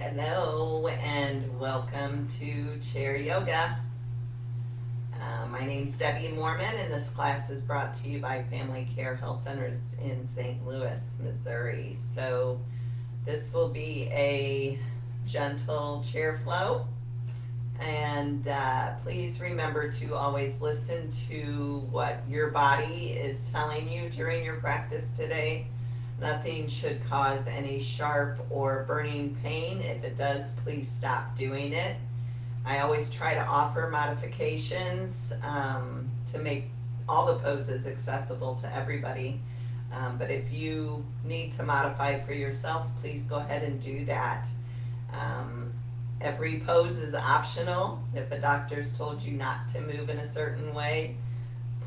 Hello and welcome to Chair Yoga. My name's Debbie Mormon, and this class is brought to you by Family Care Health Centers in St. Louis, Missouri. So this will be a gentle chair flow, and please remember to always listen to what your body is telling you during your practice today. Nothing should cause any sharp or burning pain. If it does, please stop doing it. I always try to offer modifications to make all the poses accessible to everybody. But if you need to modify for yourself, please go ahead and do that. Every pose is optional. If a doctor's told you not to move in a certain way,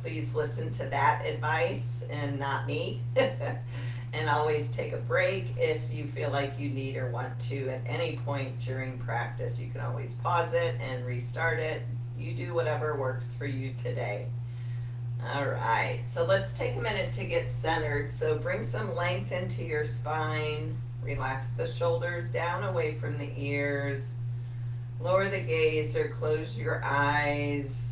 please listen to that advice and not me. And always take a break if you feel like you need or want to at any point during practice. You can always pause it and restart it. You do whatever works for you today. All right, so let's take a minute to get centered. So bring some length into your spine. Relax the shoulders down away from the ears. Lower the gaze or close your eyes.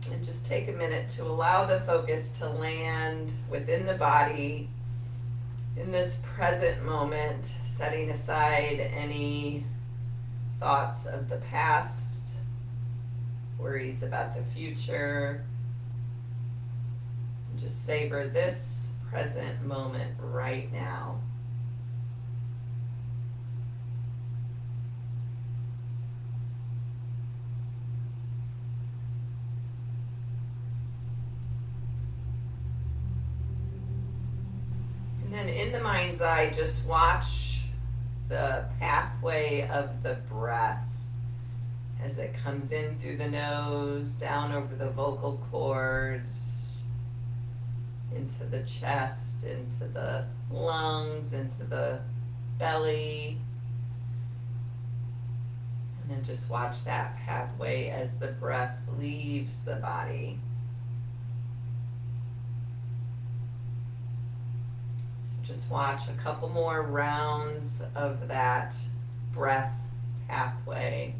And just take a minute to allow the focus to land within the body in this present moment, setting aside any thoughts of the past, worries about the future. And just savor this present moment right now. And then in the mind's eye, just watch the pathway of the breath as it comes in through the nose, down over the vocal cords, into the chest, into the lungs, into the belly. And then just watch that pathway as the breath leaves the body. Just watch a couple more rounds of that breath pathway.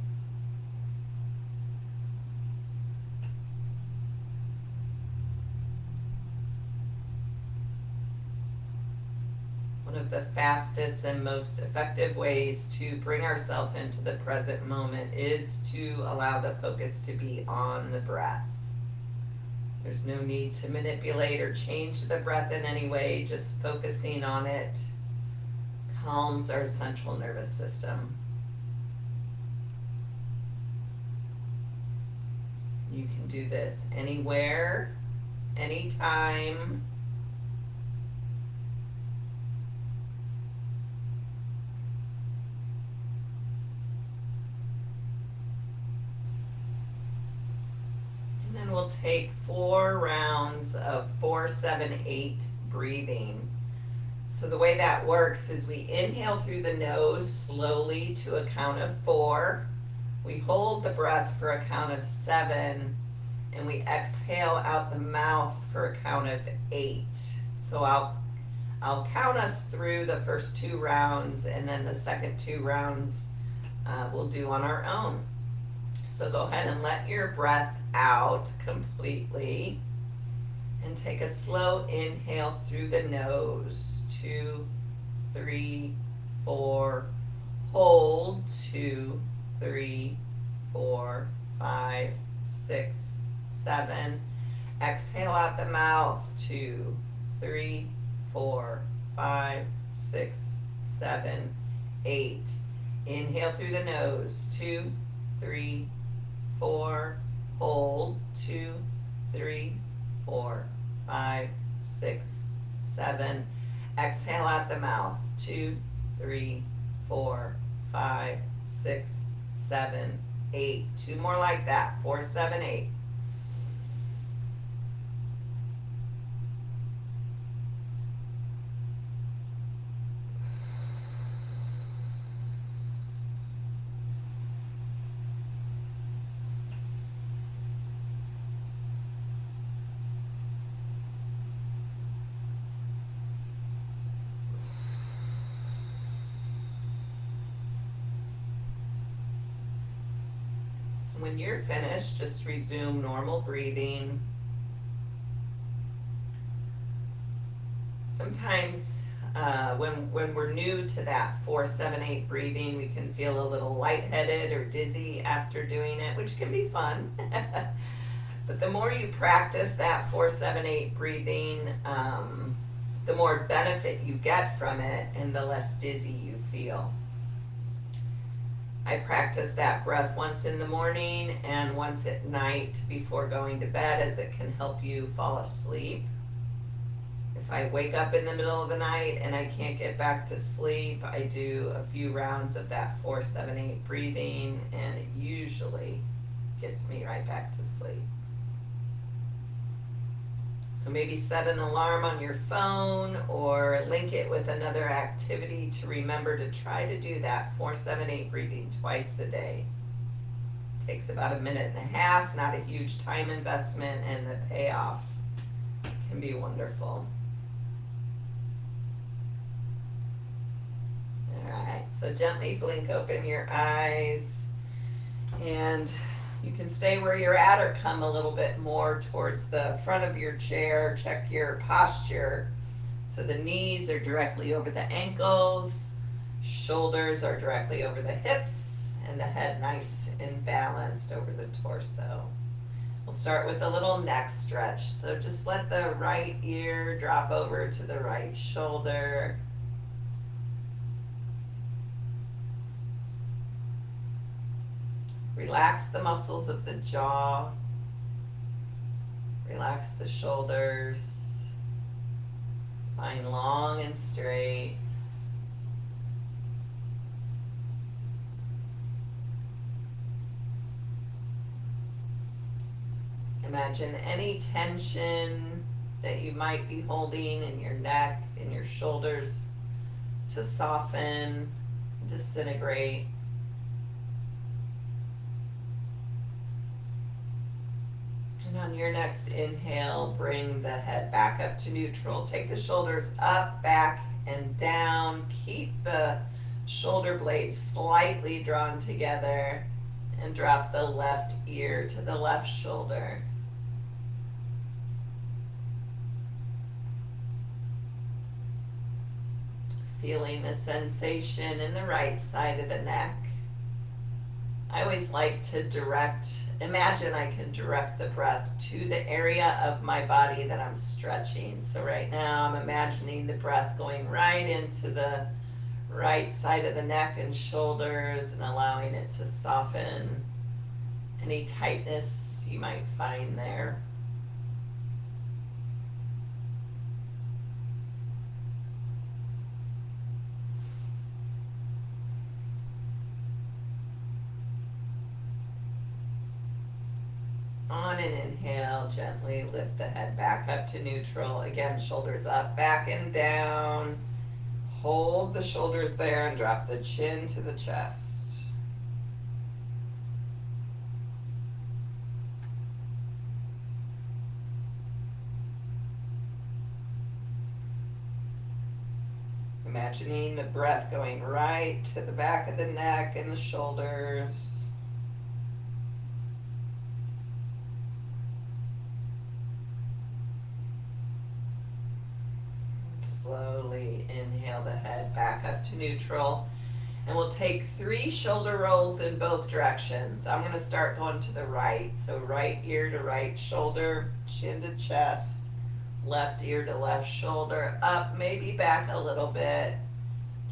One of the fastest and most effective ways to bring ourselves into the present moment is to allow the focus to be on the breath. There's no need to manipulate or change the breath in any way. Just focusing on it calms our central nervous system. You can do this anywhere, anytime. And we'll take 4 rounds of 4, 7, 8 breathing. So the way that works is we inhale through the nose slowly to a count of 4. We hold the breath for a count of 7. And we exhale out the mouth for a count of 8. So I'll count us through the first 2 rounds, and then the second 2 rounds we'll do on our own. So go ahead and let your breath out completely and take a slow inhale through the nose. 2, 3, 4. Hold. 2, 3, 4, 5, 6, 7. Exhale out the mouth. 2, 3, 4, 5, 6, 7, 8. Inhale through the nose. 2, 3, 4. Hold. 2, 3, 4, 5, 6, 7. Exhale out the mouth. 2, 3, 4, 5, 6, 7, 8. 2 more like that. 4, 7, 8. When you're finished, just resume normal breathing. Sometimes when we're new to that 4-7-8 breathing, we can feel a little lightheaded or dizzy after doing it, which can be fun. But the more you practice that 4-7-8 breathing, the more benefit you get from it and the less dizzy you feel. I practice that breath once in the morning and once at night before going to bed, as it can help you fall asleep. If I wake up in the middle of the night and I can't get back to sleep, I do a few rounds of that 4-7-8 breathing, and it usually gets me right back to sleep. So maybe set an alarm on your phone or link it with another activity to remember to try to do that 4-7-8 breathing twice a day. It takes about 1.5 minutes, not a huge time investment, and the payoff can be wonderful. Alright, so gently blink open your eyes, and you can stay where you're at or come a little bit more towards the front of your chair. Check your posture. So the knees are directly over the ankles, shoulders are directly over the hips, and the head nice and balanced over the torso. We'll start with a little neck stretch. So just let the right ear drop over to the right shoulder. Relax the muscles of the jaw. Relax the shoulders. Spine long and straight. Imagine any tension that you might be holding in your neck, in your shoulders, to soften, disintegrate. And on your next inhale, bring the head back up to neutral. Take the shoulders up, back, and down. Keep the shoulder blades slightly drawn together, and drop the left ear to the left shoulder. Feeling the sensation in the right side of the neck. I always like to imagine I can direct the breath to the area of my body that I'm stretching. So right now I'm imagining the breath going right into the right side of the neck and shoulders and allowing it to soften any tightness you might find there. On an inhale, gently lift the head back up to neutral. Again, shoulders up, back, and down. Hold the shoulders there and drop the chin to the chest. Imagining the breath going right to the back of the neck and the shoulders. Slowly inhale the head back up to neutral. And we'll take 3 shoulder rolls in both directions. I'm going to start going to the right. So right ear to right shoulder, chin to chest, left ear to left shoulder, up, maybe back a little bit.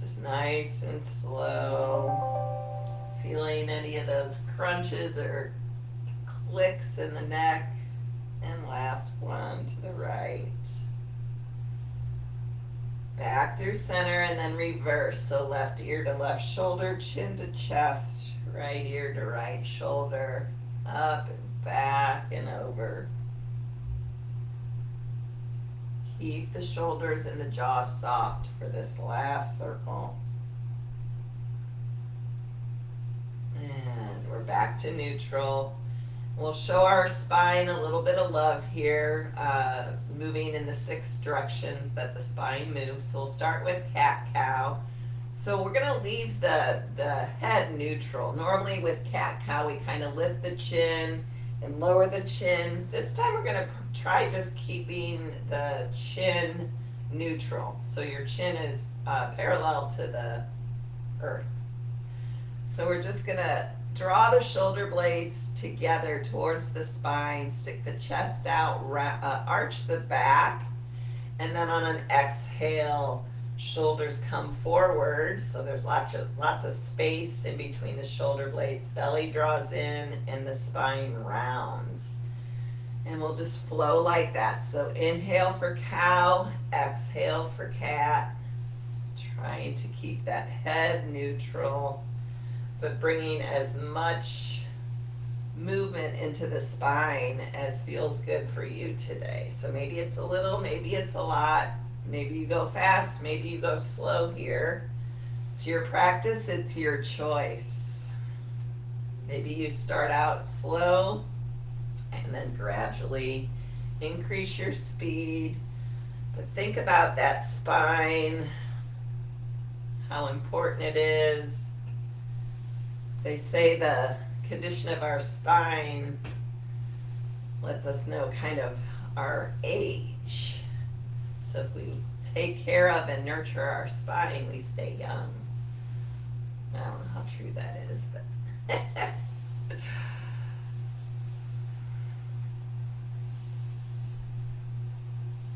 Just nice and slow. Feeling any of those crunches or clicks in the neck. And last one to the right. Back through center and then reverse. So left ear to left shoulder, chin to chest, right ear to right shoulder, up and back and over. Keep the shoulders and the jaw soft for this last circle. And we're back to neutral. We'll show our spine a little bit of love here, moving in the 6 directions that the spine moves. So we'll start with cat-cow. So we're gonna leave the head neutral. Normally with cat-cow, we kind of lift the chin and lower the chin. This time we're gonna try just keeping the chin neutral. So your chin is parallel to the earth. So we're just gonna draw the shoulder blades together towards the spine, stick the chest out, arch the back, and then on an exhale, shoulders come forward, so there's lots of space in between the shoulder blades. Belly draws in and the spine rounds. And we'll just flow like that. So inhale for cow, exhale for cat. Trying to keep that head neutral, but bringing as much movement into the spine as feels good for you today. So maybe it's a little, maybe it's a lot. Maybe you go fast, maybe you go slow here. It's your practice, it's your choice. Maybe you start out slow and then gradually increase your speed. But think about that spine, how important it is. They say the condition of our spine lets us know kind of our age. So if we take care of and nurture our spine, we stay young. I don't know how true that is, but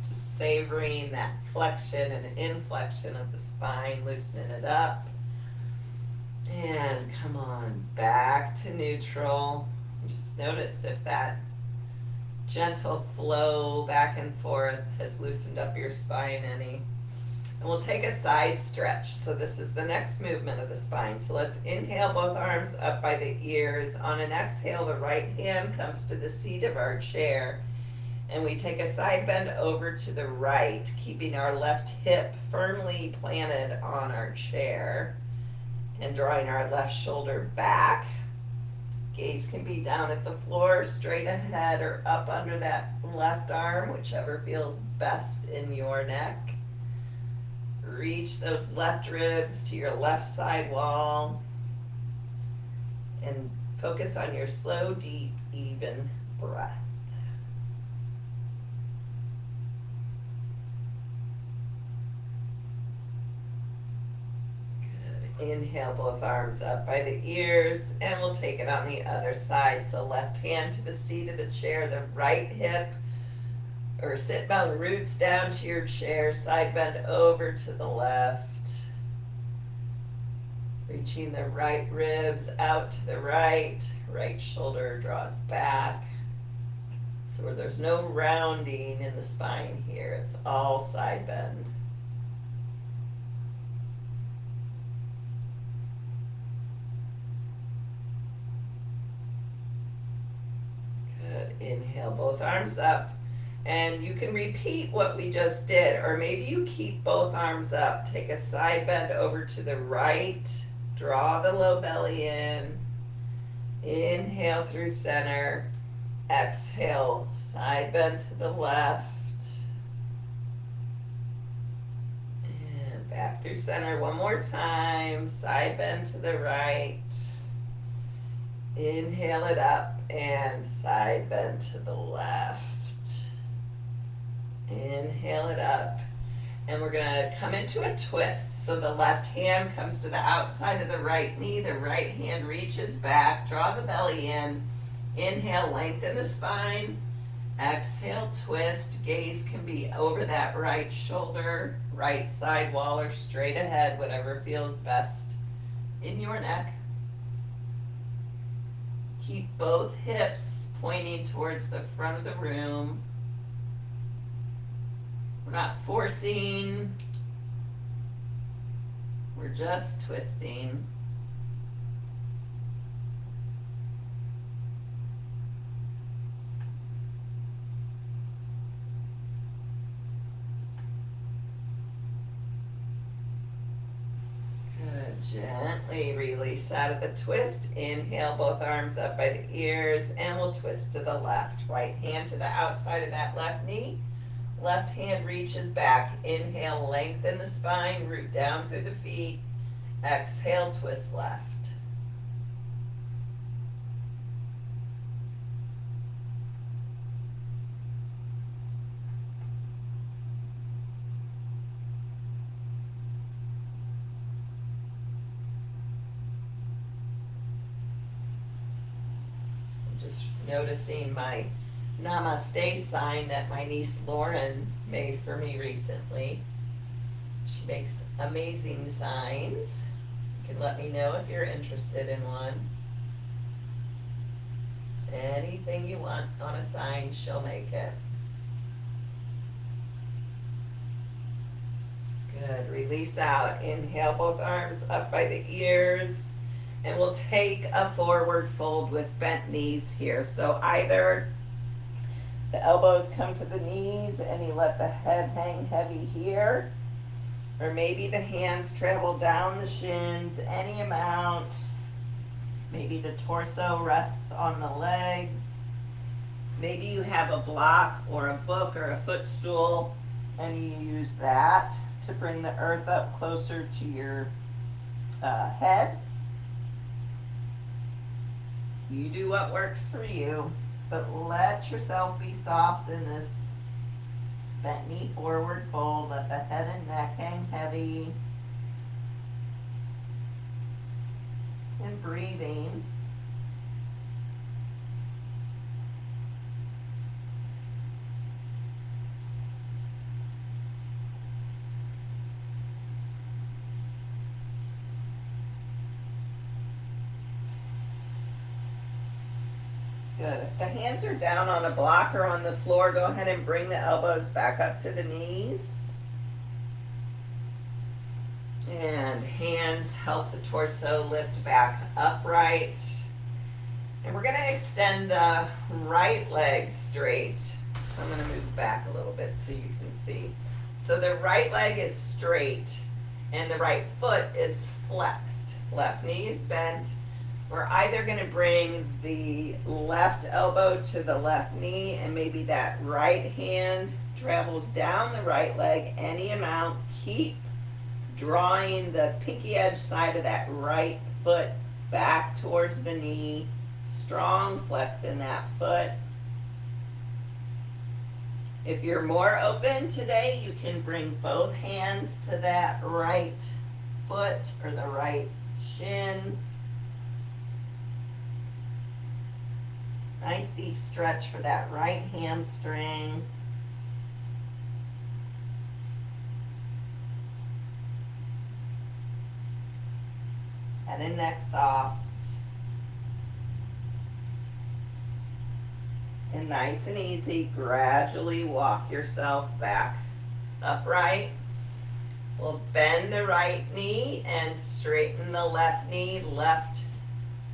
just savoring that flexion and inflection of the spine, loosening it up. And come on, back to neutral. Just notice if that gentle flow back and forth has loosened up your spine any. And we'll take a side stretch. So this is the next movement of the spine. So let's inhale both arms up by the ears. On an exhale, the right hand comes to the seat of our chair. And we take a side bend over to the right, keeping our left hip firmly planted on our chair. And drawing our left shoulder back. Gaze can be down at the floor, straight ahead, or up under that left arm, whichever feels best in your neck. Reach those left ribs to your left side wall. And focus on your slow, deep, even breath. Inhale both arms up by the ears, and we'll take it on the other side. So left hand to the seat of the chair, the right hip or sit bone roots down to your chair, side bend over to the left. Reaching the right ribs out to the right, right shoulder draws back. So there's no rounding in the spine here, it's all side bend. Inhale both arms up, and you can repeat what we just did, or maybe you keep both arms up. Take a side bend over to the right, draw the low belly in, inhale through center, exhale, side bend to the left, and back through center one more time, side bend to the right. Inhale it up and side bend to the left. Inhale it up. And we're going to come into a twist. So the left hand comes to the outside of the right knee. The right hand reaches back. Draw the belly in. Inhale, lengthen the spine. Exhale, twist. Gaze can be over that right shoulder, right side wall, or straight ahead, whatever feels best in your neck. Keep both hips pointing towards the front of the room. We're not forcing, we're just twisting. Gently release out of the twist. Inhale both arms up by the ears, and we'll twist to the left. Right hand to the outside of that left knee. Left hand reaches back. Inhale, lengthen the spine, root down through the feet. Exhale, twist left. Just noticing my namaste sign that my niece Lauren made for me recently. She makes amazing signs. You can let me know if you're interested in one. Anything you want on a sign, she'll make it. Good. Release out. Inhale, both arms up by the ears. And we'll take a forward fold with bent knees here. So either the elbows come to the knees and you let the head hang heavy here, or maybe the hands travel down the shins any amount. Maybe the torso rests on the legs. Maybe you have a block or a book or a footstool and you use that to bring the earth up closer to your head. You do what works for you, but let yourself be soft in this bent knee forward fold. Let the head and neck hang heavy. And breathing. Good. If the hands are down on a block or on the floor, go ahead and bring the elbows back up to the knees. And hands help the torso lift back upright. And we're going to extend the right leg straight. So I'm going to move back a little bit so you can see. So the right leg is straight and the right foot is flexed. Left knee is bent. We're either going to bring the left elbow to the left knee and maybe that right hand travels down the right leg any amount. Keep drawing the pinky edge side of that right foot back towards the knee. Strong flex in that foot. If you're more open today, you can bring both hands to that right foot or the right shin. Nice deep stretch for that right hamstring. Head and neck soft. And nice and easy, gradually walk yourself back upright. We'll bend the right knee and straighten the left knee. Left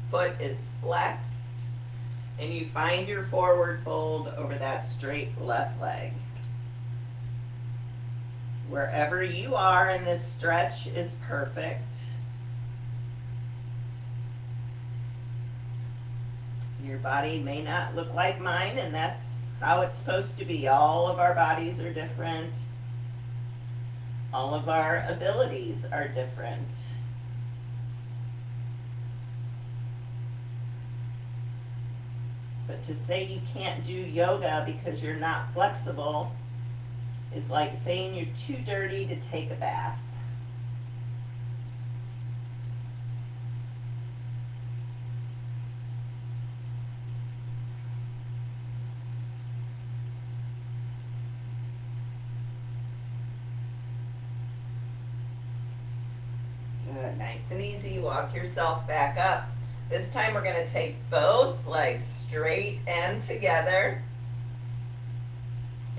foot is flexed. And you find your forward fold over that straight left leg. Wherever you are in this stretch is perfect. Your body may not look like mine, and that's how it's supposed to be. All of our bodies are different. All of our abilities are different. But to say you can't do yoga because you're not flexible is like saying you're too dirty to take a bath. Good, nice and easy. Walk yourself back up. This time we're going to take both legs straight and together.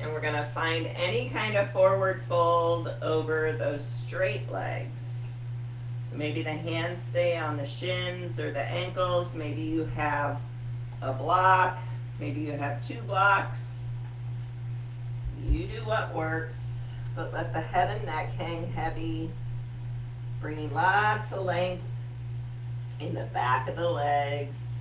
And we're going to find any kind of forward fold over those straight legs. So maybe the hands stay on the shins or the ankles. Maybe you have a block. Maybe you have two blocks. You do what works, but let the head and neck hang heavy, bringing lots of length in the back of the legs.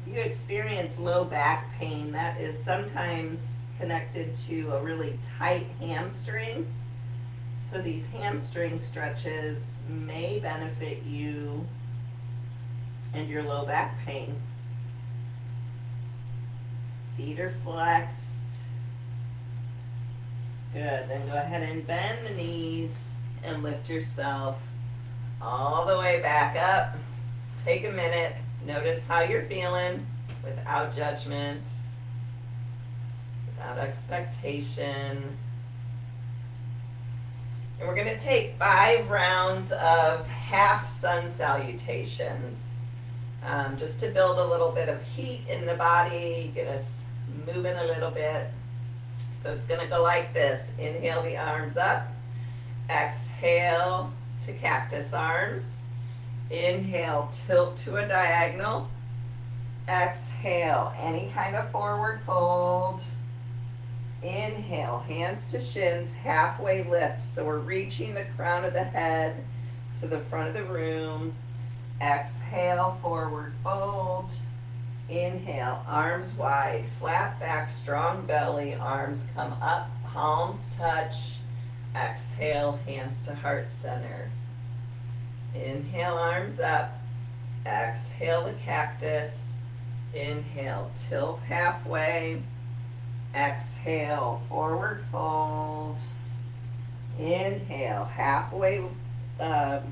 If you experience low back pain, that is sometimes connected to a really tight hamstring. So these hamstring stretches may benefit you and your low back pain. Feet are flexed. Good. Then go ahead and bend the knees and lift yourself all the way back up. Take a minute. Notice how you're feeling without judgment, without expectation. And we're going to take 5 rounds of half sun salutations, just to build a little bit of heat in the body, get us moving a little bit. So it's going to go like this. Inhale the arms up. Exhale to cactus arms. Inhale, tilt to a diagonal. Exhale, any kind of forward fold. Inhale, hands to shins, halfway lift. So we're reaching the crown of the head to the front of the room. Exhale, forward fold. Inhale, arms wide, flat back, strong belly, arms come up, palms touch. Exhale, hands to heart center. Inhale, arms up. Exhale the cactus. Inhale, tilt halfway. Exhale, forward fold. Inhale, halfway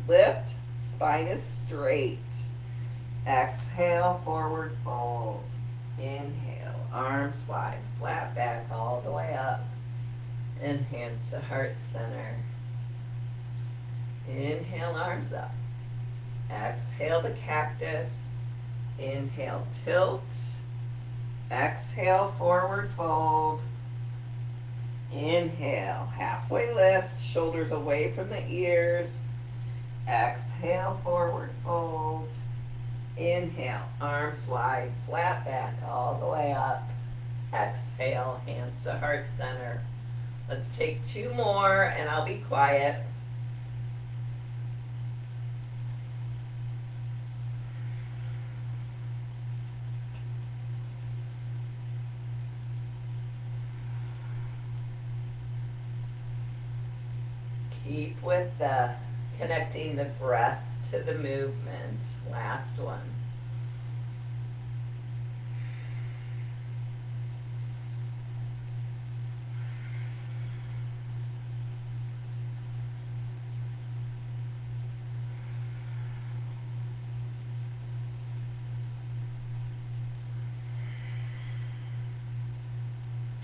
lift. Spine is straight. Exhale, forward fold. Inhale, arms wide, flat back all the way up. And hands to heart center. Inhale, arms up. Exhale the cactus. Inhale, tilt. Exhale, forward fold. Inhale, halfway lift, shoulders away from the ears. Exhale, forward fold. Inhale, arms wide, flat back all the way up. Exhale, hands to heart center. Let's take 2 more and I'll be quiet. Keep with connecting the breath to the movement. Last one.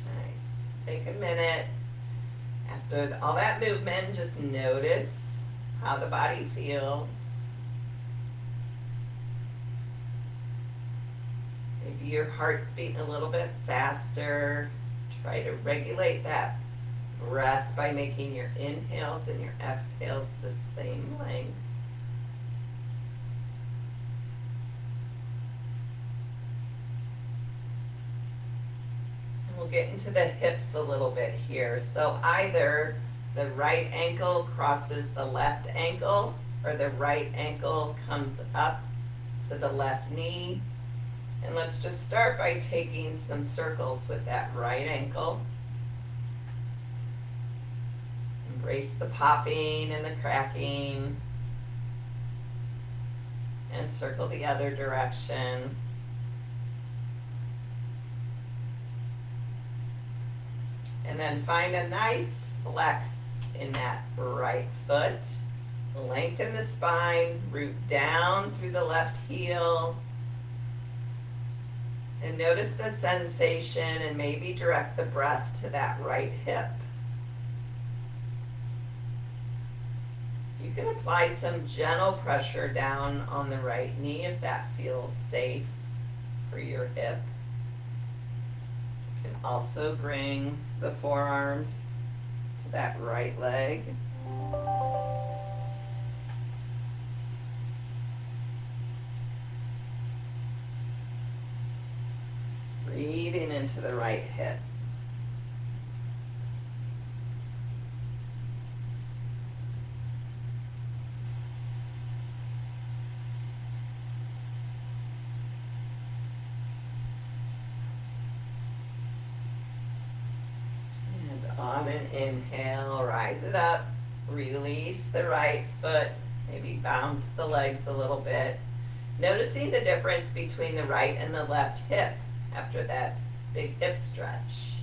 Nice. Just take a minute. After all that movement, just notice how the body feels. Maybe your heart's beating a little bit faster. Try to regulate that breath by making your inhales and your exhales the same length. We'll get into the hips a little bit here. So either the right ankle crosses the left ankle or the right ankle comes up to the left knee. And let's just start by taking some circles with that right ankle. Embrace the popping and the cracking. And circle the other direction. And then find a nice flex in that right foot. Lengthen the spine, root down through the left heel. And notice the sensation and maybe direct the breath to that right hip. You can apply some gentle pressure down on the right knee if that feels safe for your hip. You can also bring the forearms to that right leg. Breathing into the right hip. On an inhale, rise it up, Release the right foot, maybe bounce the legs a little bit. Noticing the difference between the right and the left hip after that big hip stretch.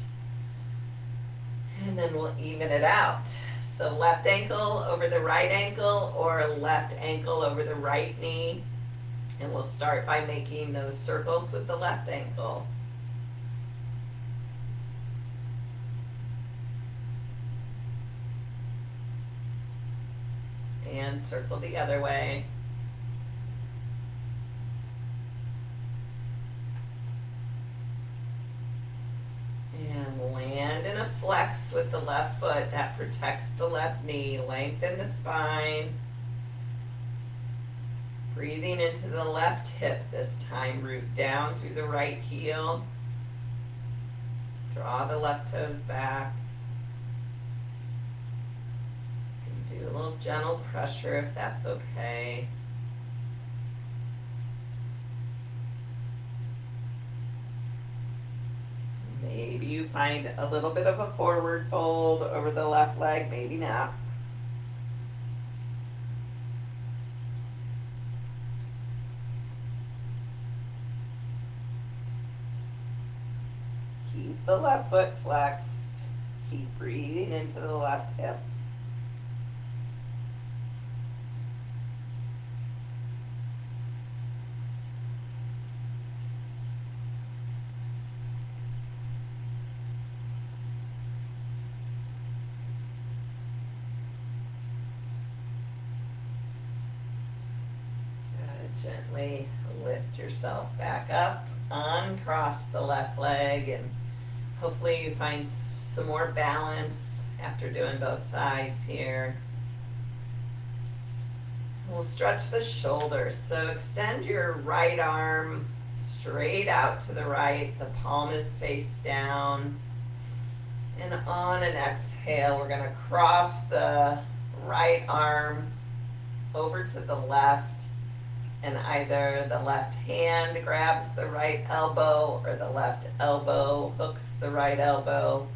And then we'll even it out. So left ankle over the right ankle or left ankle over the right knee. And we'll start by making those circles with the left ankle. And circle the other way. And land in a flex with the left foot. That protects the left knee. Lengthen the spine. Breathing into the left hip this time. Root down through the right heel. Draw the left toes back. You can do a little gentle pressure if that's okay. Maybe you find a little bit of a forward fold over the left leg, maybe not. Keep the left foot flexed. Keep breathing into the left hip. Gently lift yourself back up, uncross the left leg, and hopefully you find some more balance after doing both sides here. We'll stretch the shoulders. So extend your right arm straight out to the right. The palm is face down. And on an exhale, we're going to cross the right arm over to the left. And either the left hand grabs the right elbow or the left elbow hooks the right elbow.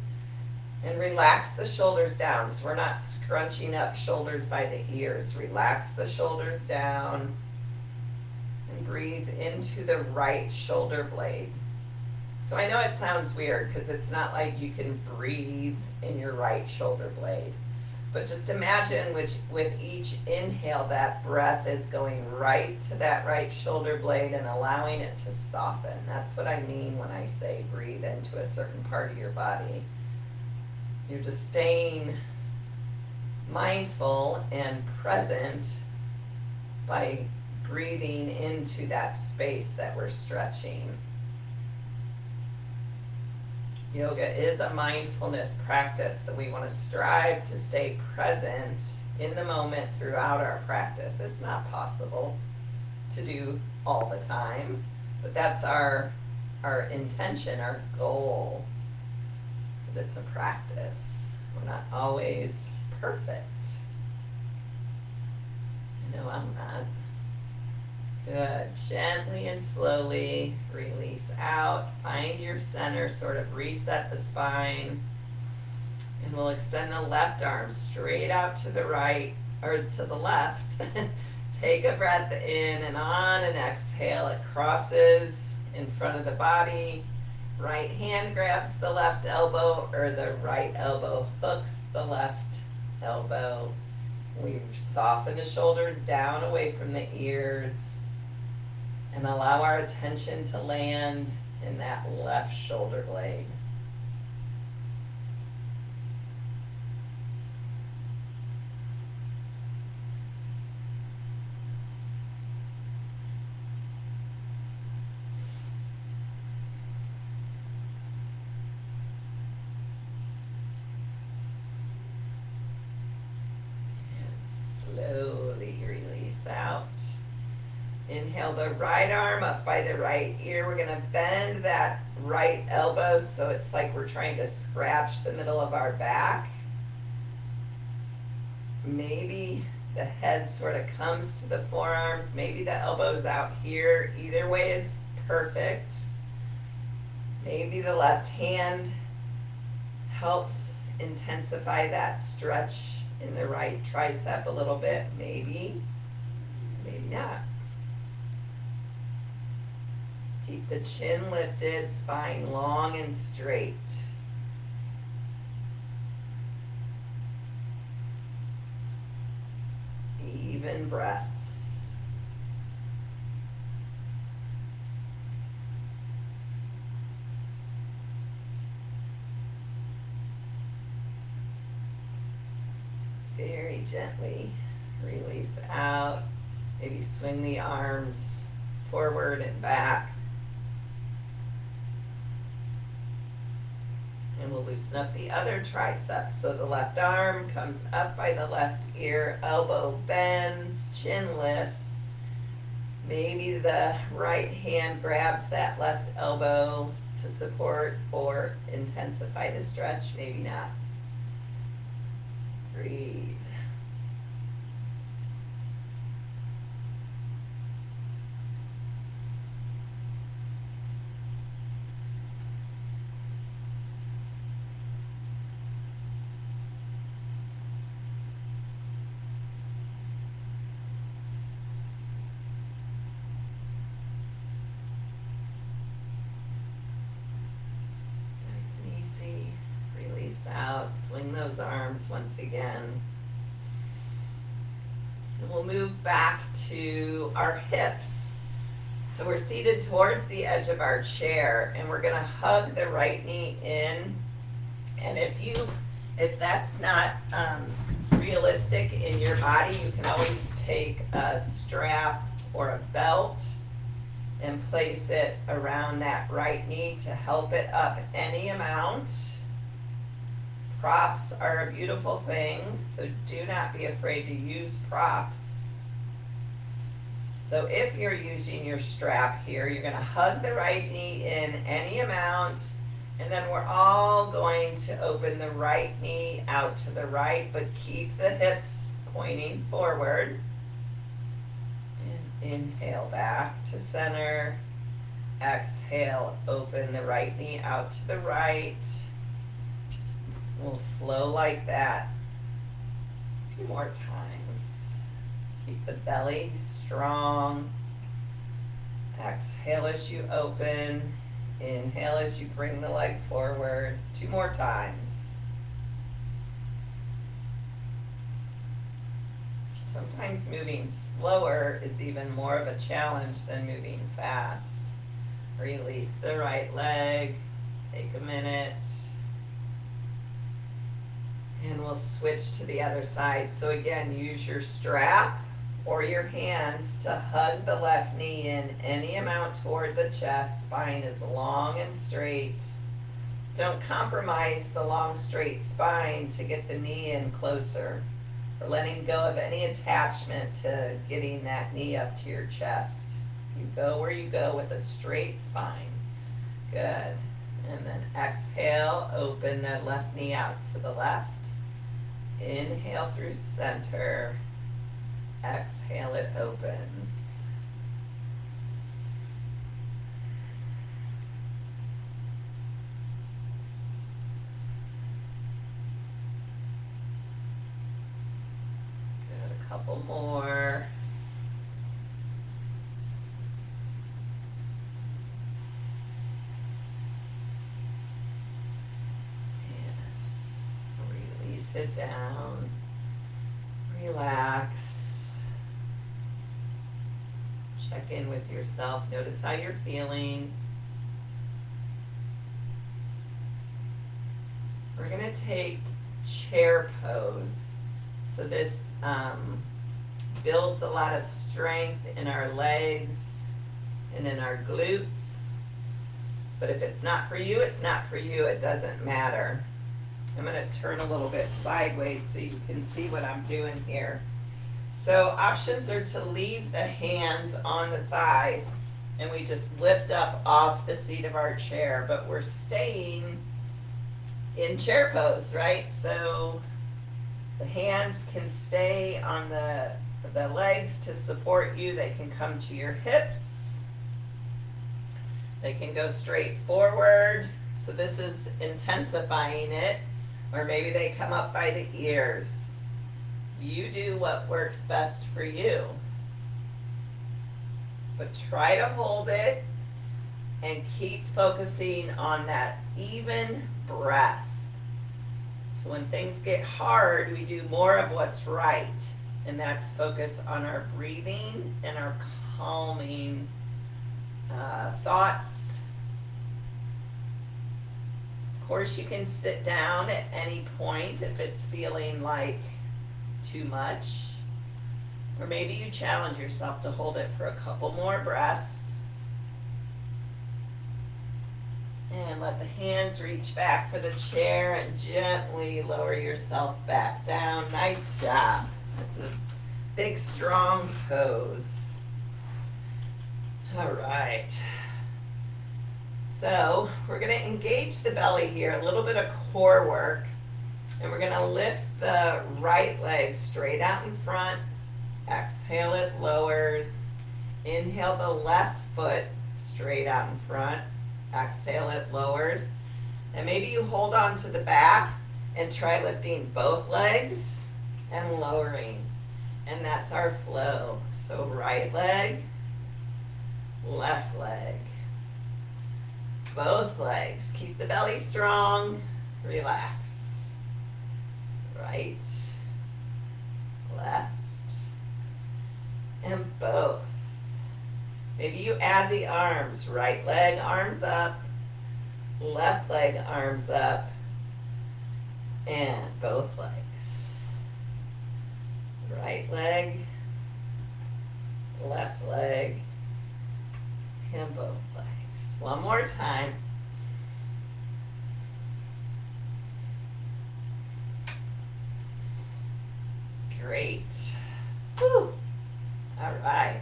And relax the shoulders down. So we're not scrunching up shoulders by the ears. Relax the shoulders down. And breathe into the right shoulder blade. So I know it sounds weird because it's not like you can breathe in your right shoulder blade. But just imagine with each inhale, that breath is going right to that right shoulder blade and allowing it to soften. That's what I mean when I say breathe into a certain part of your body. You're just staying mindful and present by breathing into that space that we're stretching. Yoga is a mindfulness practice, so we want to strive to stay present in the moment throughout our practice. It's not possible to do all the time, but that's our intention, our goal. But it's a practice. We're not always perfect. I know I'm not. Good. Gently and slowly release out. Find your center, sort of reset the spine. And we'll extend the left arm straight out to the right, or to the left. Take a breath in, and on an exhale, it crosses in front of the body. Right hand grabs the left elbow, or the right elbow hooks the left elbow. We soften the shoulders down away from the ears. And allow our attention to land in that left shoulder blade. And slowly release out. Inhale the right arm up by the right ear. We're going to bend that right elbow so it's like we're trying to scratch the middle of our back. Maybe the head sort of comes to the forearms. Maybe the elbow's out here. Either way is perfect. Maybe the left hand helps intensify that stretch in the right tricep a little bit, maybe, maybe not. Keep the chin lifted, spine long and straight. Even breaths. Very gently release out. Maybe swing the arms forward and back. And we'll loosen up the other tricep. So the left arm comes up by the left ear, elbow bends, chin lifts. Maybe the right hand grabs that left elbow to support or intensify the stretch, maybe not. Breathe. Easy. Release out. Swing those arms once again. And we'll move back to our hips. So we're seated towards the edge of our chair and we're going to hug the right knee in. And if that's not realistic in your body, you can always take a strap or a belt and place it around that right knee to help it up any amount. Props are a beautiful thing, so do not be afraid to use props. So if you're using your strap here, you're going to hug the right knee in any amount, and then we're all going to open the right knee out to the right, but keep the hips pointing forward. Inhale back to center. Exhale, open the right knee out to the right. We'll flow like that a few more times. Keep the belly strong. Exhale as you open. Inhale as you bring the leg forward. 2 more times. Sometimes moving slower is even more of a challenge than moving fast. Release the right leg. Take a minute. And we'll switch to the other side. So again, use your strap or your hands to hug the left knee in any amount toward the chest. Spine is long and straight. Don't compromise the long, straight spine to get the knee in closer. Or letting go of any attachment to getting that knee up to your chest. You go where you go with a straight spine. Good. And then exhale, open the left knee out to the left. Inhale through center. Exhale, it opens. Couple more. And release it down. Relax. Check in with yourself. Notice how you're feeling. We're going to take chair pose. So this builds a lot of strength in our legs and in our glutes. But if it's not for you, it's not for you. It doesn't matter. I'm going to turn a little bit sideways so you can see what I'm doing here. So options are to leave the hands on the thighs and we just lift up off the seat of our chair. But we're staying in chair pose, right? So the hands can stay on the legs to support you. They can come to your hips. They can go straight forward. So this is intensifying it. Or maybe they come up by the ears. You do what works best for you. But try to hold it and keep focusing on that even breath. So when things get hard, we do more of what's right. And that's focus on our breathing and our calming thoughts. Of course, you can sit down at any point if it's feeling like too much. Or maybe you challenge yourself to hold it for a couple more breaths. And let the hands reach back for the chair and gently lower yourself back down. Nice job. That's a big, strong pose. All right. So we're going to engage the belly here, a little bit of core work. And we're going to lift the right leg straight out in front. Exhale, it lowers. Inhale the left foot straight out in front. Exhale, it lowers. And maybe you hold on to the back and try lifting both legs and lowering. And that's our flow. So right leg, left leg. Both legs. Keep the belly strong. Relax. Right, left, and both. Maybe you add the arms. Right leg, arms up. Left leg, arms up. And both legs. Right leg, left leg, and both legs. One more time. Great. Whew. All right.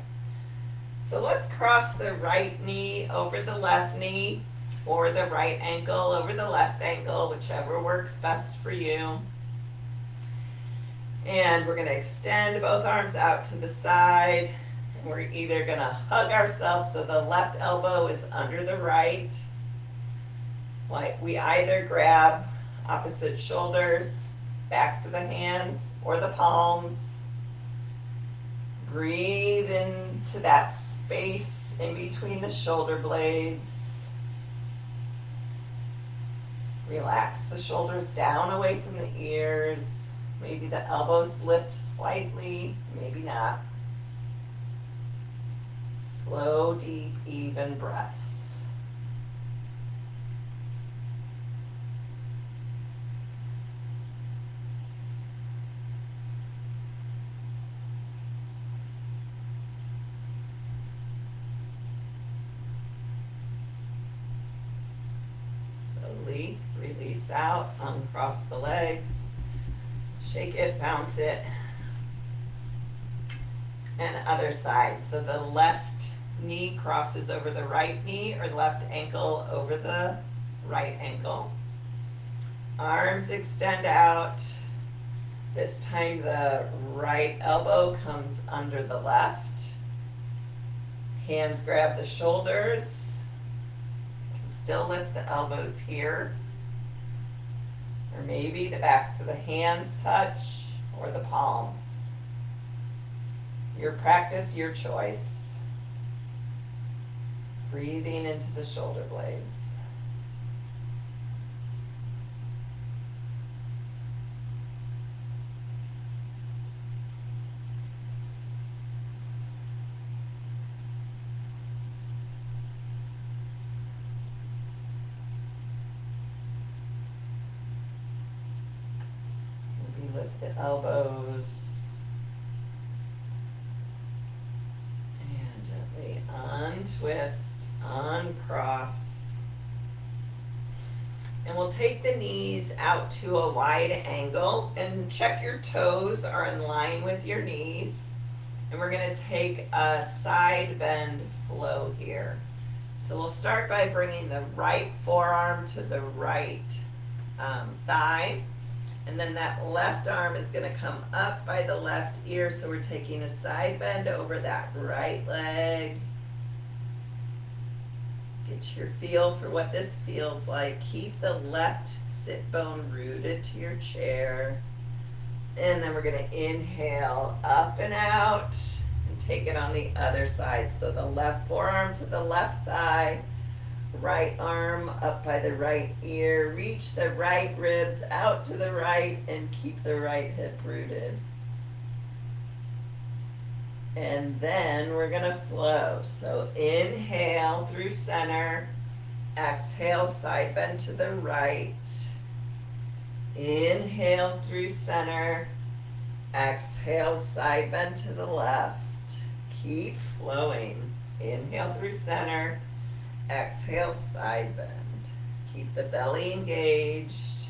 So let's cross the right knee over the left knee, or the right ankle over the left ankle, whichever works best for you. And we're going to extend both arms out to the side. And we're either going to hug ourselves so the left elbow is under the right. We either grab opposite shoulders, backs of the hands, or the palms. Breathe into that space in between the shoulder blades. Relax the shoulders down away from the ears. Maybe the elbows lift slightly, maybe not. Slow, deep, even breaths. Slowly release out, uncross the legs. Shake it, bounce it. And other side. So the left knee crosses over the right knee, or left ankle over the right ankle. Arms extend out. This time the right elbow comes under the left. Hands grab the shoulders. You can still lift the elbows here. Or maybe the backs of the hands touch, or the palms. Your practice, your choice. Breathing into the shoulder blades. Maybe lift the elbows. Untwist, uncross. And we'll take the knees out to a wide angle and check your toes are in line with your knees. And we're going to take a side bend flow here. So we'll start by bringing the right forearm to the right thigh. And then that left arm is going to come up by the left ear. So we're taking a side bend over that right leg. Get your feel for what this feels like. Keep the left sit bone rooted to your chair. And then we're going to inhale up and out and take it on the other side. So the left forearm to the left thigh, right arm up by the right ear. Reach the right ribs out to the right and keep the right hip rooted. And then we're going to flow. So inhale through center. Exhale, side bend to the right. Inhale through center. Exhale, side bend to the left. Keep flowing. Inhale through center. Exhale, side bend. Keep the belly engaged.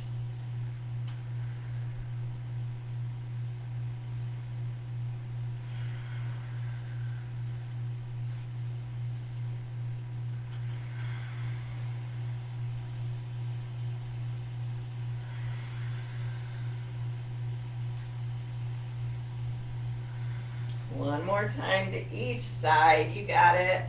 One more time to each side. You got it.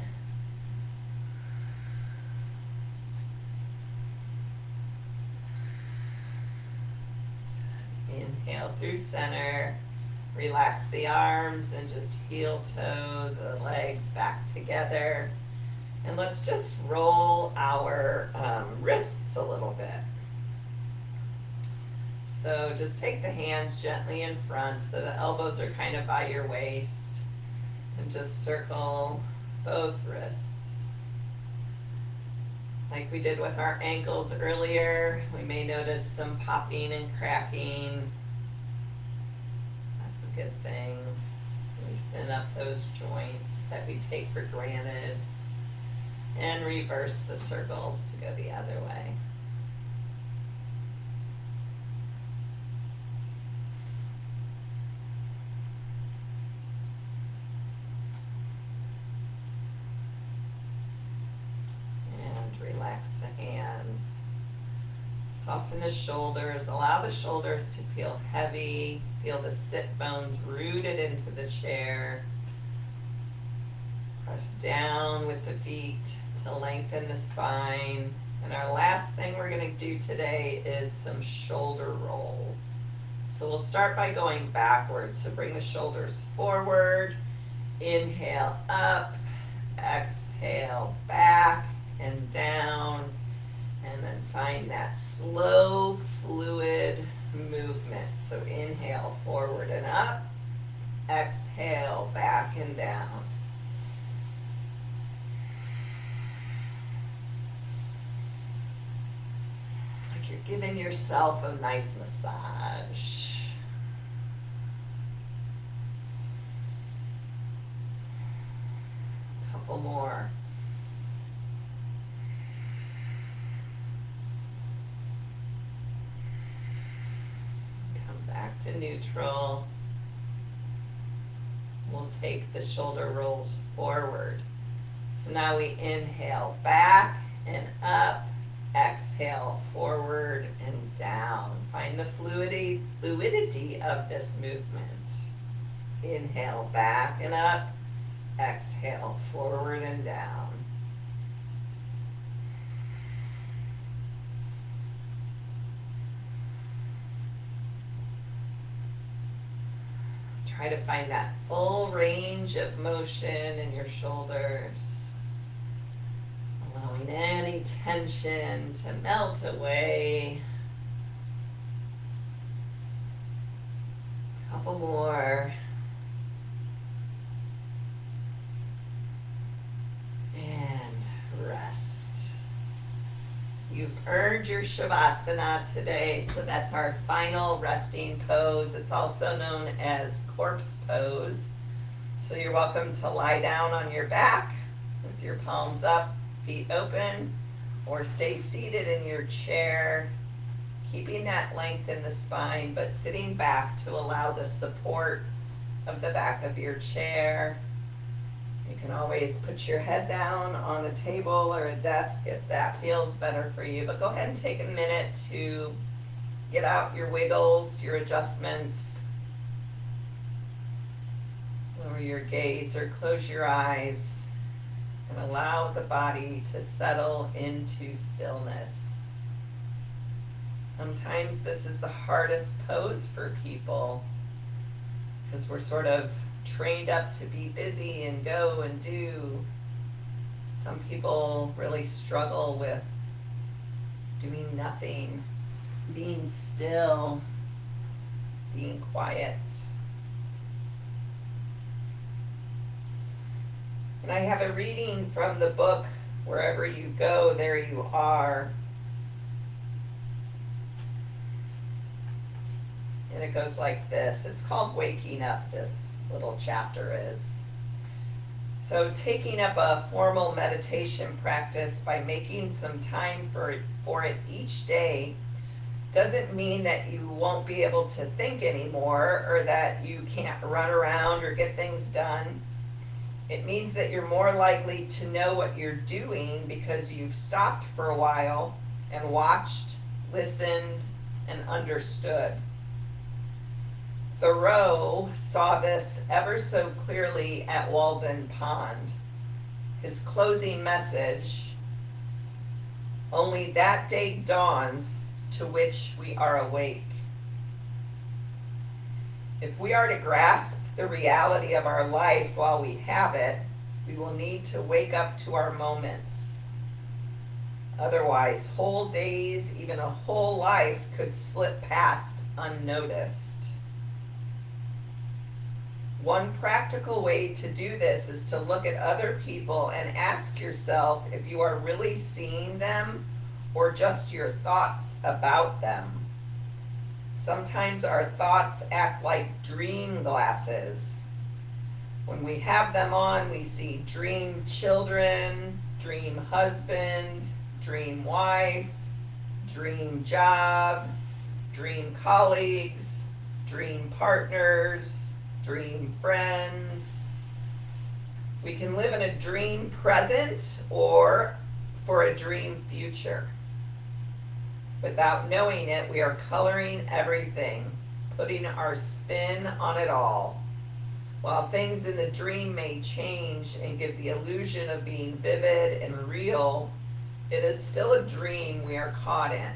Inhale through center. Relax the arms and just heel toe the legs back together. And let's just roll our wrists a little bit. So just take the hands gently in front so the elbows are kind of by your waist. And just circle both wrists. Like we did with our ankles earlier, we may notice some popping and cracking. That's a good thing. Loosen up those joints that we take for granted. And reverse the circles to go the other way. Relax the hands. Soften the shoulders. Allow the shoulders to feel heavy. Feel the sit bones rooted into the chair. Press down with the feet to lengthen the spine. And our last thing we're going to do today is some shoulder rolls. So we'll start by going backwards. So bring the shoulders forward. Inhale up. Exhale back and down, and then find that slow, fluid movement. So inhale, forward and up. Exhale, back and down. Like you're giving yourself a nice massage. Couple more. Back to neutral. We'll take the shoulder rolls forward. So now we inhale back and up. Exhale forward and down. Find the fluidity of this movement. Inhale back and up. Exhale forward and down. Try to find that full range of motion in your shoulders. Allowing any tension to melt away. Couple more. And rest. You've earned your Shavasana today, so that's our final resting pose. It's also known as corpse pose. So you're welcome to lie down on your back with your palms up, feet open, or stay seated in your chair, keeping that length in the spine, but sitting back to allow the support of the back of your chair. You can always put your head down on a table or a desk if that feels better for you. But go ahead and take a minute to get out your wiggles, your adjustments. Lower your gaze or close your eyes and allow the body to settle into stillness. Sometimes this is the hardest pose for people because we're sort of trained up to be busy and go and do. Some people really struggle with doing nothing, being still, being quiet. And I have a reading from the book, Wherever You Go, There You Are. And it goes like this. It's called Waking Up, this little chapter is. So taking up a formal meditation practice by making some time for it each day doesn't mean that you won't be able to think anymore or that you can't run around or get things done. It means that you're more likely to know what you're doing because you've stopped for a while and watched, listened, and understood. Thoreau saw this ever so clearly at Walden Pond. His closing message, "Only that day dawns to which we are awake." If we are to grasp the reality of our life while we have it, we will need to wake up to our moments. Otherwise, whole days, even a whole life, could slip past unnoticed. One practical way to do this is to look at other people and ask yourself if you are really seeing them or just your thoughts about them. Sometimes our thoughts act like dream glasses. When we have them on, we see dream children, dream husband, dream wife, dream job, dream colleagues, dream partners, dream friends. We can live in a dream present or for a dream future. Without knowing it, we are coloring everything, putting our spin on it all. While things in the dream may change and give the illusion of being vivid and real, it is still a dream we are caught in.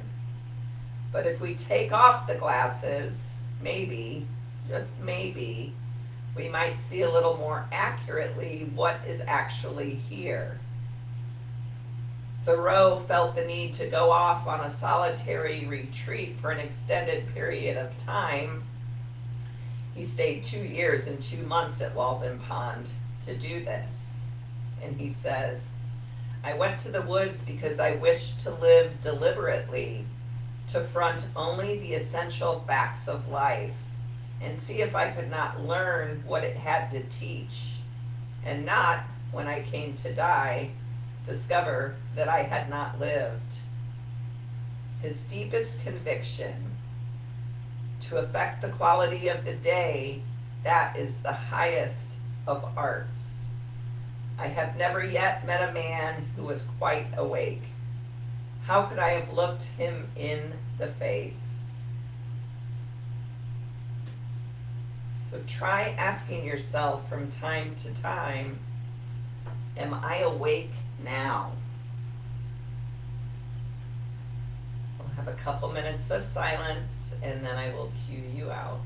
But if we take off the glasses, maybe, just maybe, we might see a little more accurately what is actually here. Thoreau felt the need to go off on a solitary retreat for an extended period of time. He stayed 2 years and 2 months at Walden Pond to do this. And he says, "I went to the woods because I wished to live deliberately, to front only the essential facts of life, and see if I could not learn what it had to teach, and not, when I came to die, discover that I had not lived." His deepest conviction, to affect the quality of the day, that is the highest of arts. I have never yet met a man who was quite awake. How could I have looked him in the face? So try asking yourself from time to time, am I awake now? We'll have a couple minutes of silence and then I will cue you out.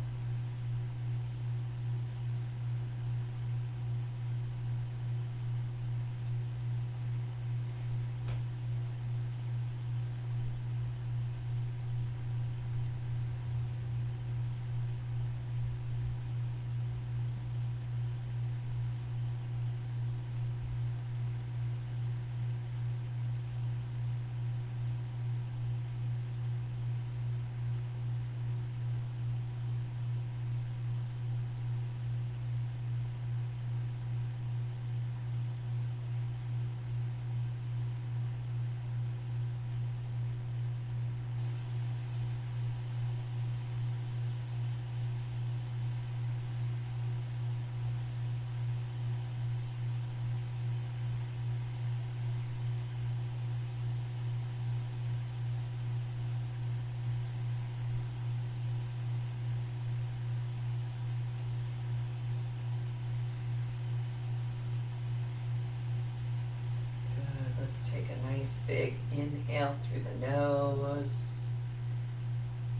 Let's take a nice big inhale through the nose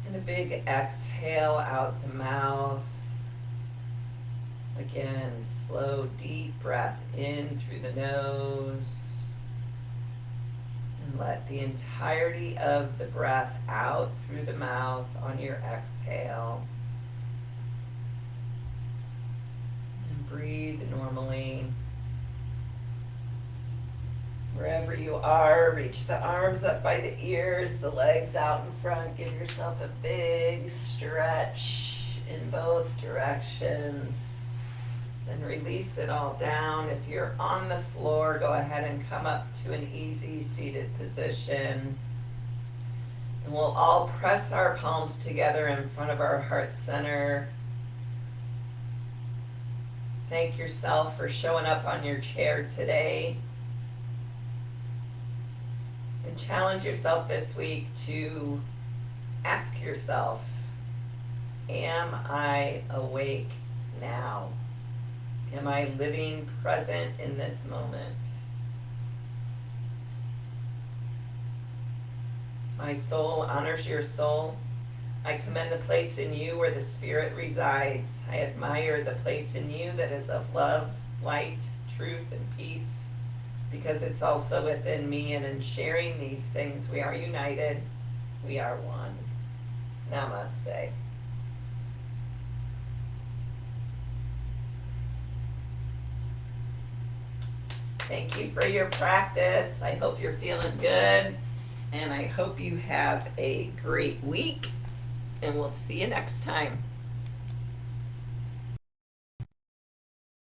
And a big exhale out the mouth. Again, slow, deep breath in through the nose. And let the entirety of the breath out through the mouth on your exhale. And breathe normally. Wherever you are, reach the arms up by the ears, the legs out in front. Give yourself a big stretch in both directions. Then release it all down. If you're on the floor, go ahead and come up to an easy seated position. And we'll all press our palms together in front of our heart center. Thank yourself for showing up on your chair today. And challenge yourself this week to ask yourself, am I awake now? Am I living present in this moment? My soul honors your soul. I commend the place in you where the Spirit resides. I admire the place in you that is of love, light, truth, and peace, because it's also within me, and in sharing these things, we are united, we are one. Namaste. Thank you for your practice. I hope you're feeling good, and I hope you have a great week, and we'll see you next time.